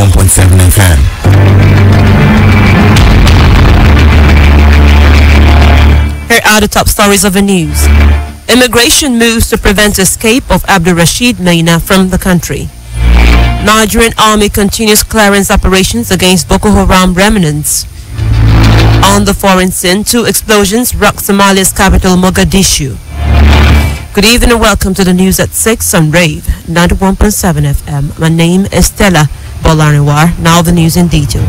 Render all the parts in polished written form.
91.7 FM. Here are the top stories of the news. Immigration moves to prevent escape of Abdul Rashid Maina from the country. Nigerian army continues clearance operations against Boko Haram remnants. On the foreign scene, 2 explosions rock Somalia's capital Mogadishu. Good evening and welcome to the news at 6 on Rave 91.7 FM. My name is Stella. Bolanrinwa. Now the news in detail.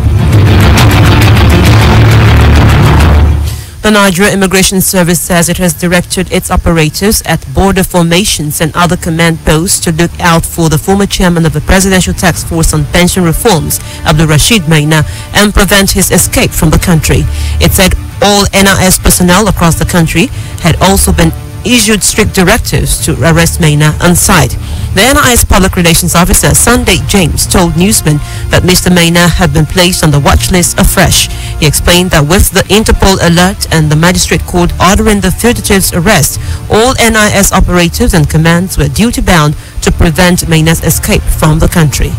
The Nigeria Immigration Service says it has directed its operatives at border formations and other command posts to look out for the former chairman of the Presidential Task Force on Pension Reforms, Abdul Rashid Maina, and prevent his escape from the country. It said all NIS personnel across the country had also been issued strict directives to arrest Maina on site. The NIS Public Relations Officer, Sunday James, told newsmen that Mr. Maina had been placed on the watch list afresh. He explained that with the Interpol alert and the magistrate court ordering the fugitive's arrest, all NIS operatives and commands were duty-bound to prevent Maina's escape from the country.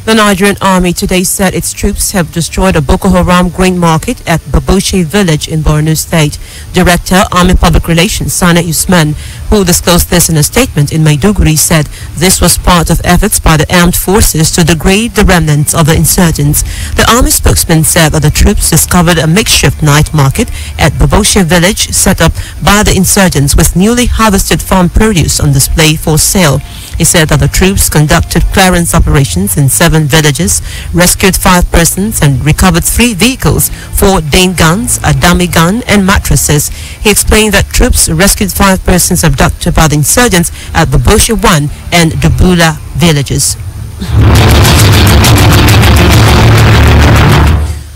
The Nigerian army today said its troops have destroyed a Boko Haram grain market at Baboshe village in Borno State. Director, Army Public Relations, Sana Usman, who disclosed this in a statement in Maiduguri, said this was part of efforts by the armed forces to degrade the remnants of the insurgents. The army spokesman said that the troops discovered a makeshift night market at Baboshe village set up by the insurgents with newly harvested farm produce on display for sale. He said that the troops conducted clearance operations in 7 villages, rescued 5 persons and recovered 3 vehicles, 4 Dane guns, a dummy gun and mattresses. He explained that troops rescued 5 persons abducted by the insurgents at Baboshe 1 and Dubula villages.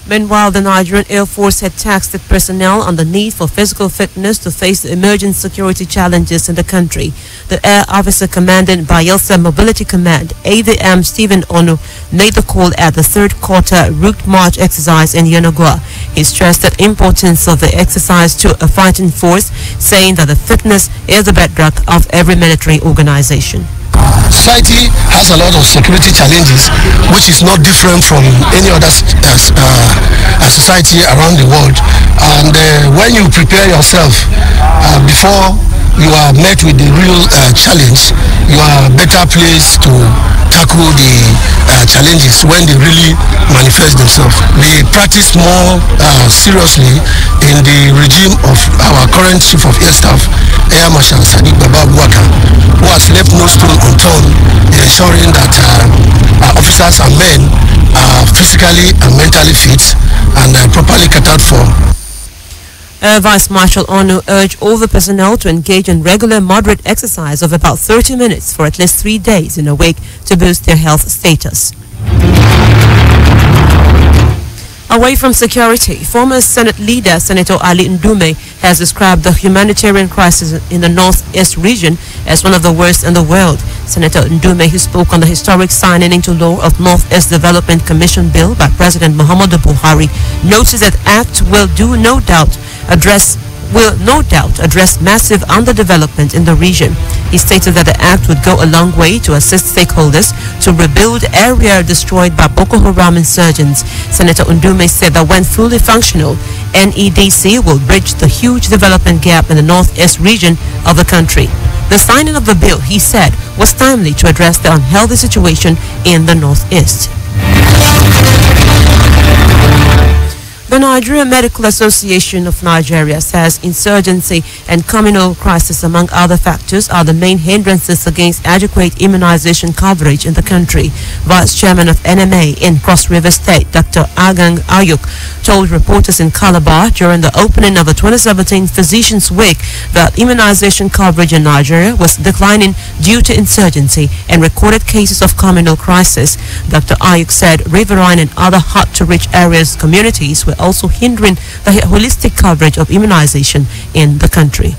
Meanwhile, the Nigerian Air Force had tasked its personnel on the need for physical fitness to face the emerging security challenges in the country. The Air Officer commanding Bayelsa Mobility Command, AVM Stephen Onu, made the call at the 3rd quarter route march exercise in Yenagoa. He stressed the importance of the exercise to a fighting force, saying that the fitness is the bedrock of every military organization. Society has a lot of security challenges, which is not different from any other society around the world. And when you prepare yourself before you are met with the real challenge, you are better placed to tackle the challenges when they really manifest themselves. We practice more seriously in the regime of our current Chief of Air Staff, Air Marshal Sadiq Baba Bouaka, who has left no stone unturned in ensuring that our officers and men are physically and mentally fit and properly catered for. Air Vice Marshal Onu urged all the personnel to engage in regular moderate exercise of about 30 minutes for at least 3 days in a week to boost their health status. Away from security, former Senate leader Senator Ali Ndume has described the humanitarian crisis in the Northeast region as one of the worst in the world. Senator Ndume, who spoke on the historic signing into law of Northeast Development Commission bill by President Muhammadu Buhari, noted that act will no doubt address massive underdevelopment in the region. He stated that the act would go a long way to assist stakeholders to rebuild area destroyed by Boko Haram insurgents. Senator Ndume said that when fully functional, NEDC will bridge the huge development gap in the northeast region of the country. The signing of the bill, he said, was timely to address the unhealthy situation in the northeast. The Nigerian Medical Association of Nigeria says insurgency and communal crisis, among other factors, are the main hindrances against adequate immunization coverage in the country. Vice Chairman of NMA in Cross River State, Dr. Agang Ayuk, told reporters in Calabar during the opening of the 2017 Physicians Week that immunization coverage in Nigeria was declining due to insurgency and recorded cases of communal crisis. Dr. Ayuk said riverine and other hard-to-reach areas communities were also hindering the holistic coverage of immunization in the country.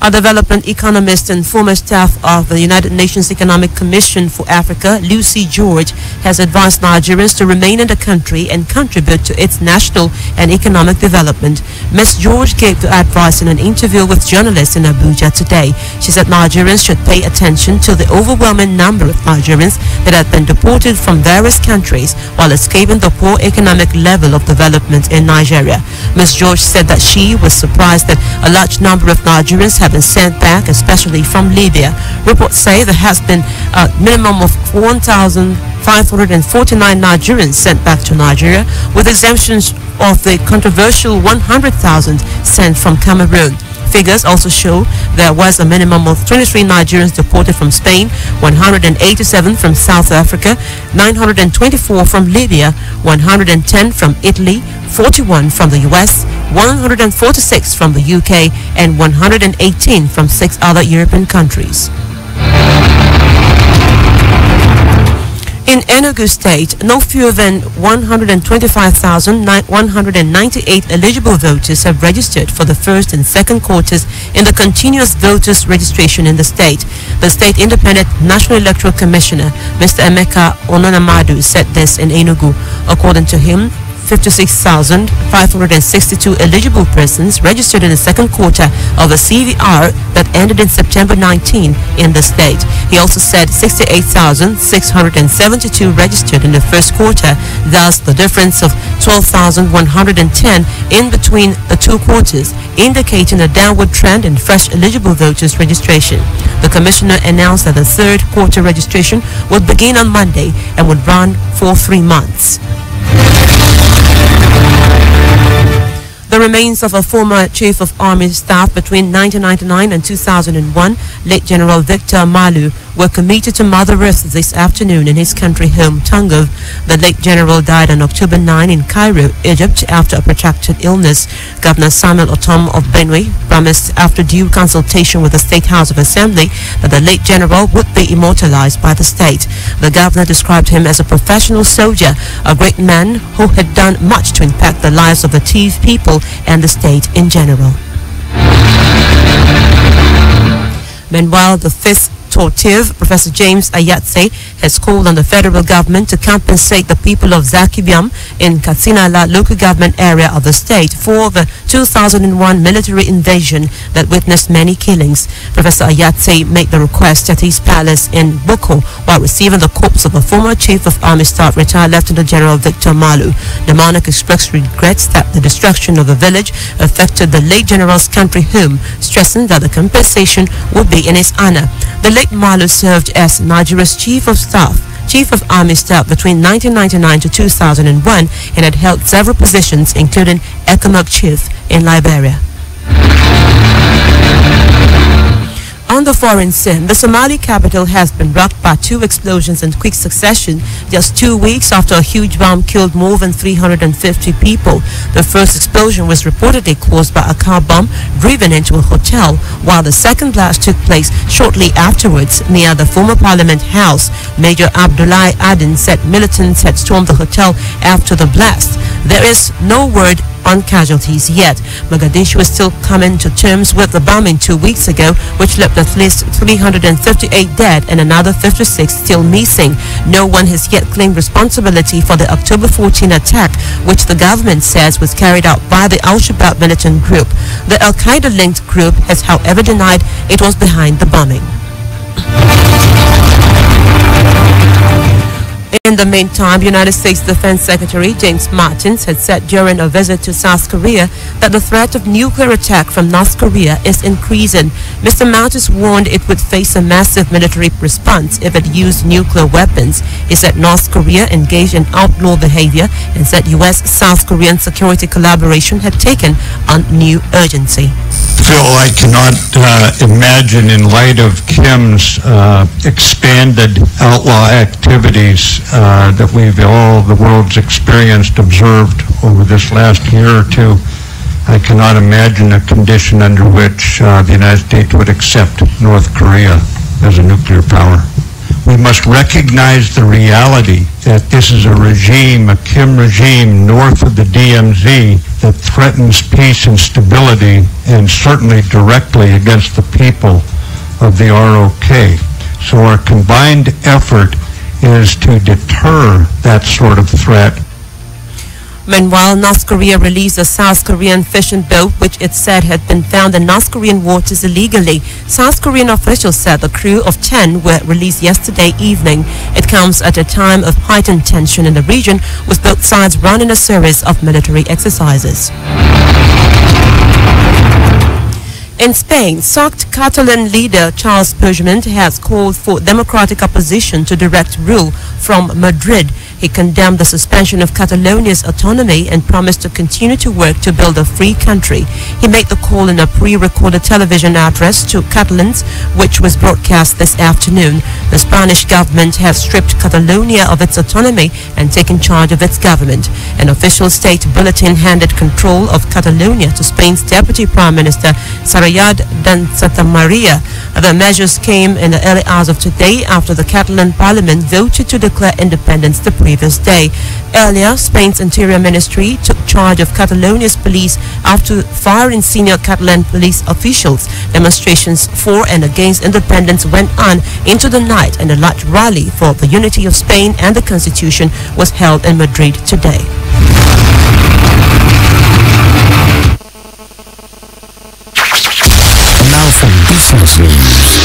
A development economist and former staff of the United Nations Economic Commission for Africa, Lucy George, has advised Nigerians to remain in the country and contribute to its national and economic development. Ms. George gave the advice in an interview with journalists in Abuja today. She said Nigerians should pay attention to the overwhelming number of Nigerians that have been deported from various countries while escaping the poor economic level of development in Nigeria. Ms. George said that she was surprised that a large number of Nigerians have been sent back, especially from Libya. Reports say there has been a minimum of 1,549 Nigerians sent back to Nigeria, with exemptions of the controversial 100,000 sent from Cameroon. Figures also show there was a minimum of 23 Nigerians deported from Spain, 187 from South Africa, 924 from Libya, 110 from Italy, 41 from the US, 146 from the UK, and 118 from 6 other European countries. In Enugu State, no fewer than 125,198 eligible voters have registered for the first and second quarters in the continuous voters registration in the state. The State Independent National Electoral Commissioner, Mr. Emeka Ononamadu, said this in Enugu. According to him, 56,562 eligible persons registered in the second quarter of the CVR that ended in September 19 in the state. He also said 68,672 registered in the first quarter, thus the difference of 12,110 in between the two quarters, indicating a downward trend in fresh eligible voters registration. The commissioner announced that the third quarter registration would begin on Monday and would run for 3 months. The remains of a former Chief of Army Staff between 1999 and 2001, late General Victor Malu, were committed to Mother Earth this afternoon in his country home, Tungov. The late general died on October 9 in Cairo, Egypt, after a protracted illness. Governor Samuel Otom of Benue promised, after due consultation with the State House of Assembly, that the late general would be immortalized by the state. The governor described him as a professional soldier, a great man who had done much to impact the lives of the Tiv people and the state in general. Meanwhile, the fifth Tortiv, Professor James Ayatse, has called on the federal government to compensate the people of Zakibiam in Katsinala local government area of the state for the 2001 military invasion that witnessed many killings. Professor Ayatse made the request at his palace in Boko while receiving the corpse of a former Chief of Army Staff, retired Lieutenant General Victor Malu. The monarch expressed regrets that the destruction of the village affected the late general's country home, stressing that the compensation would be in his honor. The late Malu served as Nigeria's Chief of Army Staff between 1999 to 2001 and had held several positions, including Economic Chief in Liberia. On the foreign scene, the Somali capital has been rocked by 2 explosions in quick succession just 2 weeks after a huge bomb killed more than 350 people. The first explosion was reportedly caused by a car bomb driven into a hotel, while the second blast took place shortly afterwards near the former Parliament House. Major Abdullahi Aden said militants had stormed the hotel after the blast. There is no word on casualties yet. Mogadishu is still coming to terms with the bombing 2 weeks ago, which left at least 358 dead and another 56 still missing. No one has yet claimed responsibility for the October 14 attack, which the government says was carried out by the Al-Shabaab militant group. The Al-Qaeda-linked group has, however, denied it was behind the bombing. In the meantime, United States Defense Secretary James Mattis had said during a visit to South Korea that the threat of nuclear attack from North Korea is increasing. Mr. Mattis warned it would face a massive military response if it used nuclear weapons. He said North Korea engaged in outlaw behavior and said U.S.-South Korean security collaboration had taken on new urgency. Phil, I cannot imagine, in light of Kim's expanded outlaw activities that the world's experienced, observed over this last year or two, I cannot imagine a condition under which the United States would accept North Korea as a nuclear power. We must recognize the reality that this is a regime, a Kim regime north of the DMZ that threatens peace and stability and certainly directly against the people of the ROK. So our combined effort is to deter that sort of threat. Meanwhile, North Korea released a South Korean fishing boat which it said had been found in North Korean waters illegally. South Korean officials said the crew of 10 were released yesterday evening. It comes at a time of heightened tension in the region, with both sides running a series of military exercises. In Spain, sacked Catalan leader Charles Puigdemont has called for democratic opposition to direct rule from Madrid. He condemned the suspension of Catalonia's autonomy and promised to continue to work to build a free country. He made the call in a pre-recorded television address to Catalans, which was broadcast this afternoon. The Spanish government has stripped Catalonia of its autonomy and taken charge of its government. An official state bulletin handed control of Catalonia to Spain's Deputy Prime Minister Sarayad Dan Santa Maria. The measures came in the early hours of today after the Catalan parliament voted to declare independence the previous day. Earlier, Spain's Interior Ministry took charge of Catalonia's police after firing senior Catalan police officials. Demonstrations for and against independence went on into the night, and a large rally for the unity of Spain and the Constitution was held in Madrid today. Now for business news.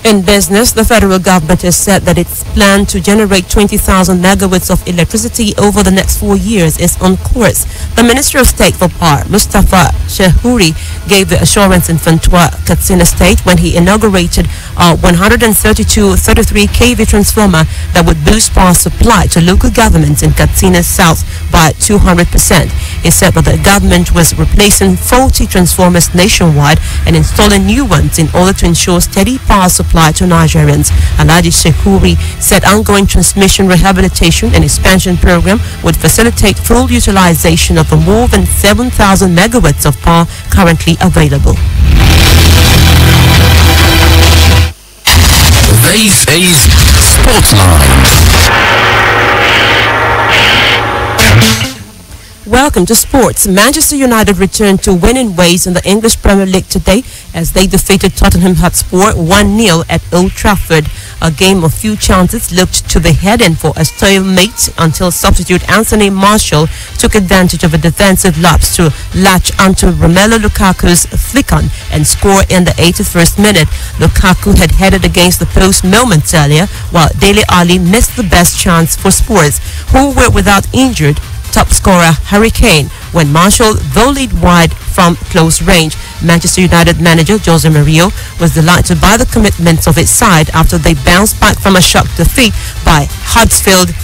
In business, the federal government has said that its plan to generate 20,000 megawatts of electricity over the next 4 years is on course. The Minister of State for Power, Mustafa Shehouri, gave the assurance in Fantua, Katsina State, when he inaugurated a 132-33 kV transformer that would boost power supply to local governments in Katsina South by 200%. He said that the government was replacing faulty transformers nationwide and installing new ones in order to ensure steady power supply to Nigerians. Alhaji Shehouri said ongoing transmission rehabilitation and expansion program would facilitate full utilization of the more than 7,000 megawatts of power currently available. This is Sportsline. Welcome to sports. Manchester United returned to winning ways in the English Premier League today as they defeated Tottenham Hotspur 1-0 at Old Trafford. A game of few chances looked to be heading for a stalemate until substitute Anthony Martial took advantage of a defensive lapse to latch onto Romelu Lukaku's flick-on and score in the 81st minute. Lukaku had headed against the post moments earlier, while Dele Alli missed the best chance for Spurs, who were without injured top scorer Harry Kane when Martial volleyed wide from close range. Manchester United manager Jose Mourinho was delighted by the commitments of his side after they bounced back from a shock defeat by Huddersfield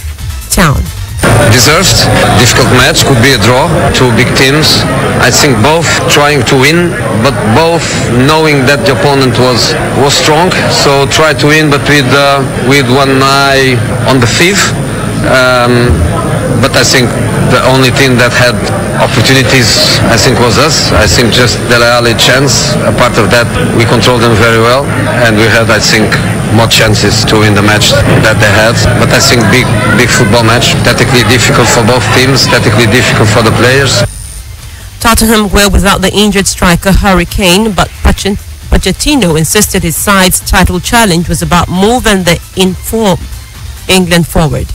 Town. Deserved, difficult match, could be a draw, two big teams. I think both trying to win, but both knowing that the opponent was strong, so try to win, but with one eye on the thief. But I think the only team that had opportunities, I think, was us. I think just Dele Alli chance. Apart of that, we controlled them very well, and we had, I think, more chances to win the match that they had. But I think big football match, tactically difficult for both teams, tactically difficult for the players. Tottenham were without the injured striker Harry Kane, but Pochettino insisted his side's title challenge was about more than the informed England forward.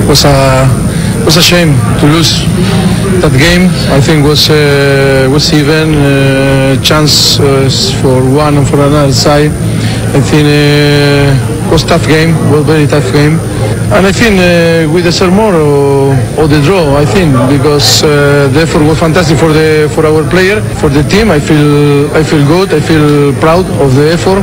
Was a shame to lose that game. I think was even chance for one and for another side. I think was tough game, was very tough game, and I think we deserve more of the draw. I think because the effort was fantastic for our player, for the team. I feel good. I feel proud of the effort.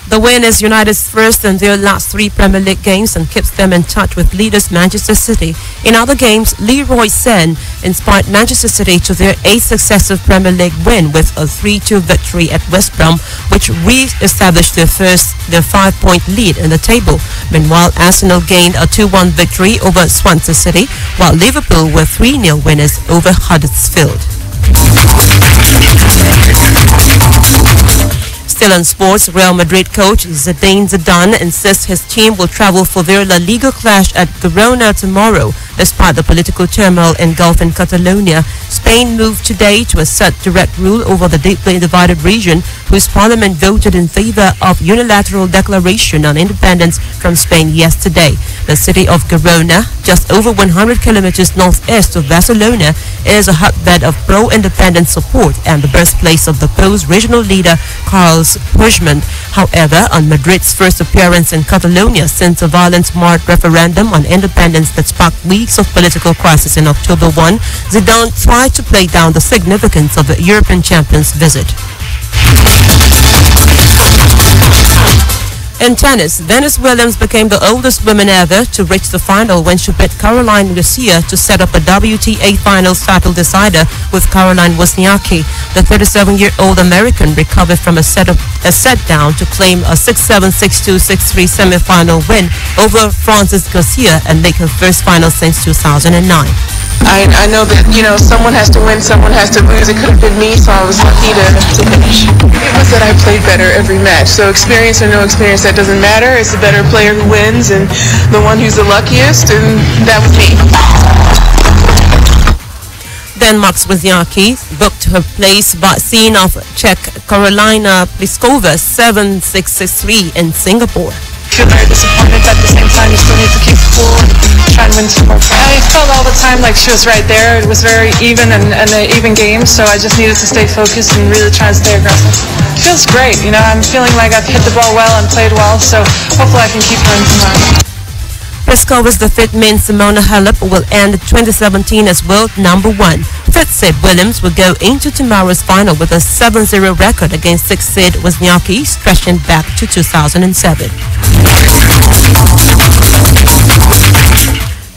The win is United's first in their last 3 Premier League games and keeps them in touch with leaders Manchester City. In other games, Leroy Sane inspired Manchester City to their 8th successive Premier League win with a 3-2 victory at West Brom, which re-established their 5-point lead in the table. Meanwhile, Arsenal gained a 2-1 victory over Swansea City, while Liverpool were 3-0 winners over Huddersfield. Still in sports, Real Madrid coach Zinedine Zidane insists his team will travel for their La Liga clash at Girona tomorrow. Despite the political turmoil engulfing Catalonia, Spain moved today to assert direct rule over the deeply divided region, whose parliament voted in favor of unilateral declaration on independence from Spain yesterday. The city of Girona, just over 100 kilometers northeast of Barcelona, is a hotbed of pro-independence support and the birthplace of the Post regional leader Carles Puigdemont. However, on Madrid's first appearance in Catalonia since a violence-marred referendum on independence that sparked weeks of political crisis in October 1, Zidane tried to play down the significance of the European champions' visit. In tennis, Venus Williams became the oldest woman ever to reach the final when she beat Caroline Garcia to set up a WTA Finals title decider with Caroline Wozniacki. The 37-year-old American recovered from a set down to claim a 6-7, 6-2, 6-3 semi-final win over Frances Garcia and make her first final since 2009. I know that, someone has to win, someone has to lose. It could have been me, so I was lucky to finish. It was that I played better every match. So experience or no experience, that doesn't matter. It's the better player who wins and the one who's the luckiest, and that was me. Denmark's Wozniacki booked her place but seen off Czech Karolina Pliskova 7-6, 6-3 in Singapore. I feel very disappointed, but at the same time you still need to keep cool and try and win some more. I felt all the time like she was right there. It was very even and an even game, so I just needed to stay focused and really try and stay aggressive. It feels great, I'm feeling like I've hit the ball well and played well, so hopefully I can keep going tomorrow. Pliskova's the fifth main Simona Halep will end 2017 as world number 1. Fifth seed Williams will go into tomorrow's final with a 7-0 record against sixth seed Wozniacki, stretching back to 2007.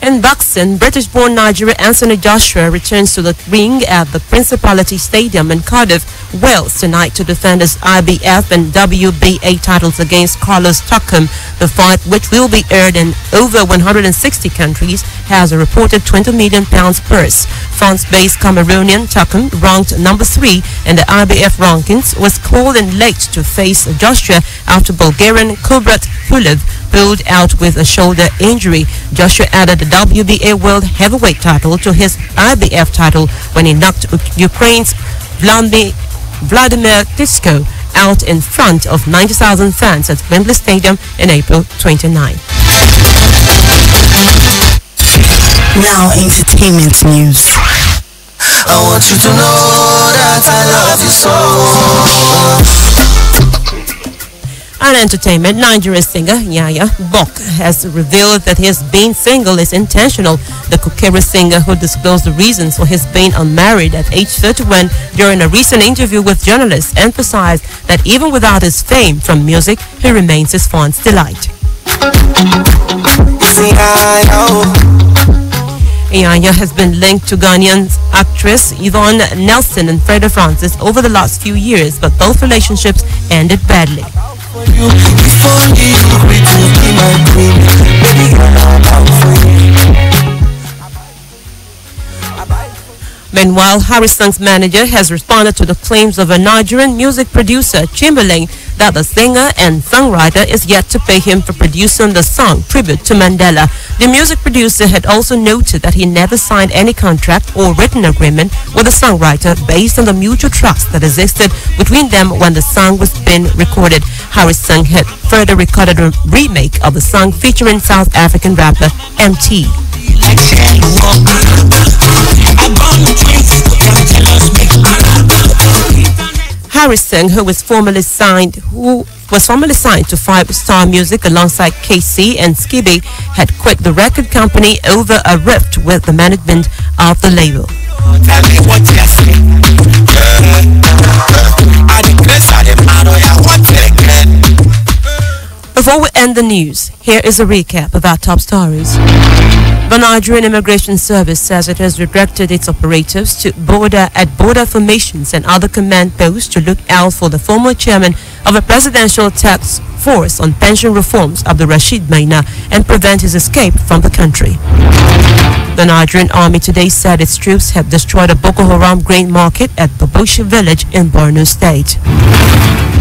In boxing, British-born Nigerian Anthony Joshua returns to the ring at the Principality Stadium in Cardiff, Wales tonight to defend his IBF and WBA titles against Carlos Takam. The fight, which will be aired in over 160 countries, has a reported £20 million purse. France-based Cameroonian Takam, ranked number 3 in the IBF rankings, was called in late to face Joshua after Bulgarian Kubrat Pulev pulled out with a shoulder injury. Joshua added the WBA World Heavyweight title to his IBF title when he knocked Ukraine's Vladimir Klitschko out in front of 90,000 fans at Wembley Stadium in April 29. Now entertainment news. I want you to know that I love you so. On entertainment, Nigerian singer Yaya Bok has revealed that his being single is intentional. The Kukere singer, who disclosed the reasons for his being unmarried at age 31 during a recent interview with journalists, emphasized that even without his fame from music, he remains his fans' delight. Yaya has been linked to Ghanaian actress Yvonne Nelson and Freda Francis over the last few years, but both relationships ended badly. Meanwhile, Harry Sung's manager has responded to the claims of a Nigerian music producer, Chamberlain, that the singer and songwriter is yet to pay him for producing the song Tribute to Mandela. The music producer had also noted that he never signed any contract or written agreement with the songwriter based on the mutual trust that existed between them when the song was being recorded. Harry Sung had further recorded a remake of the song featuring South African rapper MT. Harry Sung, who was formerly signed to 5-Star Music alongside KC and Skibby, had quit the record company over a rift with the management of the label. Before we end the news, here is a recap of our top stories. The Nigerian Immigration Service says it has redirected its operatives to border formations and other command posts to look out for the former chairman of a presidential task force on pension reforms Abdul Rashid Maina and prevent his escape from the country. The Nigerian army today said its troops have destroyed a Boko Haram grain market at Babushi village in Borno State.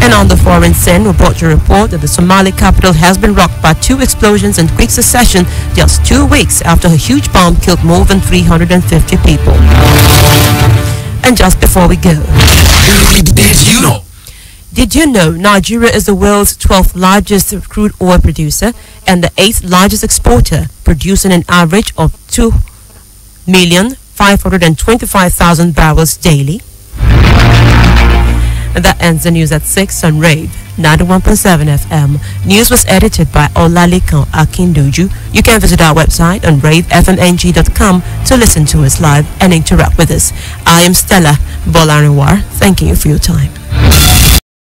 And on the foreign scene, we brought you a report that the Somali capital has been rocked by 2 explosions in quick succession just 2 weeks after a huge bomb killed more than 350 people. And just before we go, did you know Nigeria is the world's 12th largest crude oil producer and the 8th largest exporter, producing an average of 2,525,000 barrels daily? And that ends the news at 6 on Rave 91.7 FM. News was edited by Olalekan Akindoju. You can visit our website on ravefmng.com to listen to us live and interact with us. I am Stella Bolanrinwa. Thank you for your time.